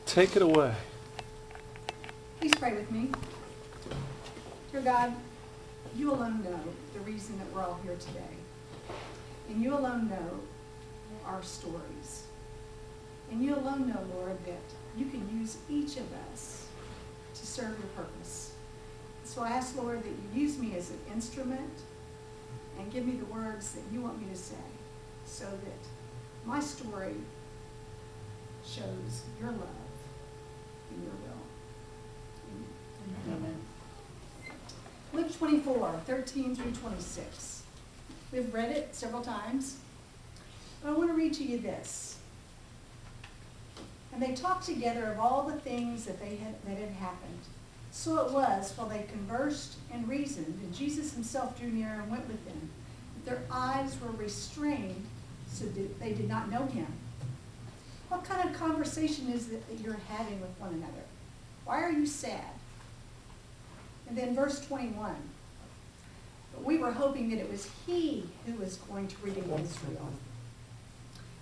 Take it away. Please pray with me. Dear God, you alone know the reason that we're all here today. And you alone know our stories. And you alone know, Lord, that you can use each of us to serve your purpose. So I ask, Lord, that you use me as an instrument and give me the words that you want me to say so that my story shows your love and your will. Amen. Amen. Luke 24, 13 through 26. We've read it several times, but I want to read to you this. And they talked together of all the things that had happened. So it was, while they conversed and reasoned, and Jesus himself drew near and went with them, that their eyes were restrained so that they did not know him. What kind of conversation is it that you're having with one another? Why are you sad? And then verse 21. But we were hoping that it was he who was going to redeem Israel.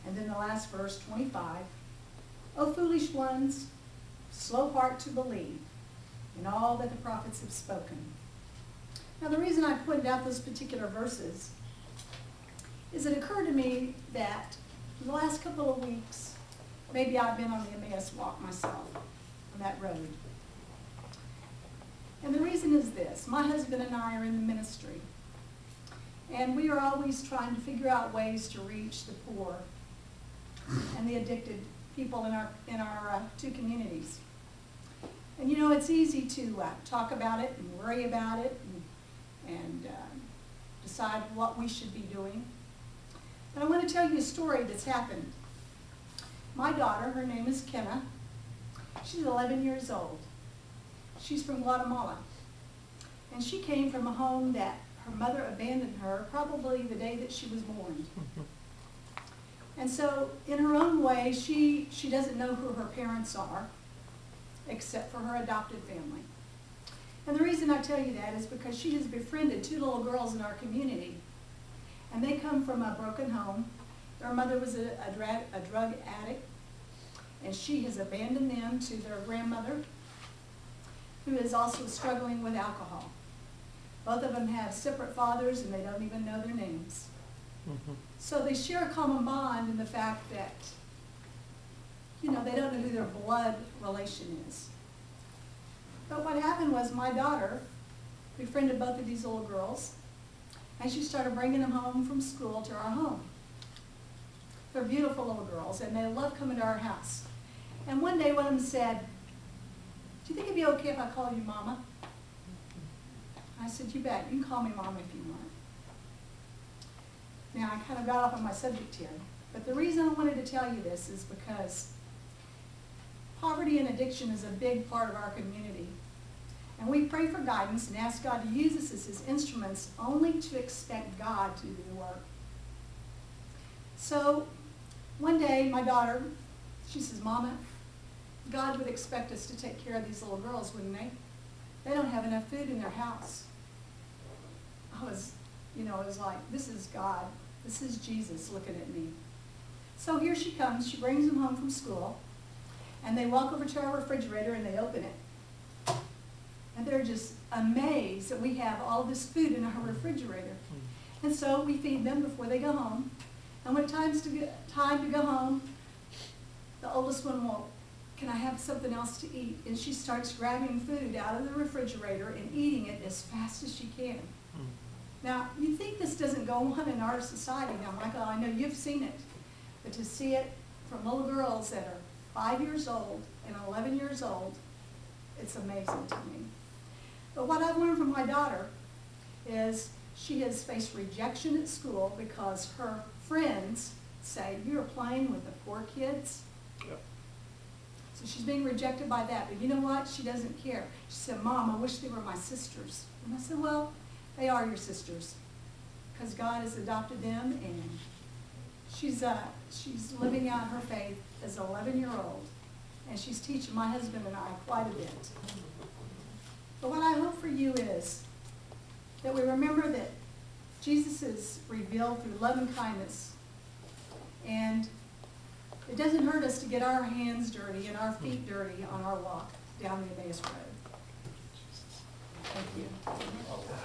And then the last verse, 25. O foolish ones, slow heart to believe in all that the prophets have spoken. Now the reason I pointed out those particular verses is it occurred to me that in the last couple of weeks, maybe I've been on the Emmaus walk myself on that road. And the reason is this. My husband and I are in the ministry. And we are always trying to figure out ways to reach the poor and the addicted people in our two communities. And you know, it's easy to talk about it and worry about it and decide what we should be doing. But I want to tell you a story that's happened. My daughter, her name is Kenna. She's 11 years old. She's from Guatemala. And she came from a home that her mother abandoned her probably the day that she was born. And so in her own way, she doesn't know who her parents are, except for her adopted family. And the reason I tell you that is because she has befriended two little girls in our community. And they come from a broken home. Their mother was a drug addict, and she has abandoned them to their grandmother, who is also struggling with alcohol. Both of them have separate fathers, and they don't even know their names. Mm-hmm. So they share a common bond in the fact that, you know, they don't know who their blood relation is. But what happened was my daughter befriended both of these little girls, and she started bringing them home from school to our home. They're beautiful little girls, and they love coming to our house. And one day one of them said, "Do you think it'd be okay if I call you Mama?" I said, "You bet. You can call me Mama if you want." Now, I kind of got off on my subject here, but the reason I wanted to tell you this is because poverty and addiction is a big part of our community. And we pray for guidance and ask God to use us as his instruments, only to expect God to do the work. So one day, my daughter, she says, "Mama, God would expect us to take care of these little girls, wouldn't they? They don't have enough food in their house." I was, you know, it was like, this is God. This is Jesus looking at me. So here she comes. She brings them home from school. And they walk over to our refrigerator and they open it. And they're just amazed that we have all this food in our refrigerator. And so we feed them before they go home. And when it's time to go home, the oldest one will, "Can I have something else to eat?" And she starts grabbing food out of the refrigerator and eating it as fast as she can. Now, you think this doesn't go on in our society. Now, Michael, I know you've seen it. But to see it from little girls that are 5 years old and 11 years old, it's amazing to me. But what I've learned from my daughter is she has faced rejection at school because her friends say, "You're playing with the poor kids." Yep. So she's being rejected by that. But you know what? She doesn't care. She said, "Mom, I wish they were my sisters." And I said, "Well, they are your sisters because God has adopted them, and she's living out her faith as an 11-year-old, and she's teaching my husband and I quite a bit." But what I hope for you is that we remember that Jesus is revealed through love and kindness, and It doesn't hurt us to get our hands dirty and our feet dirty on our walk down the Emmaus Road. Thank you.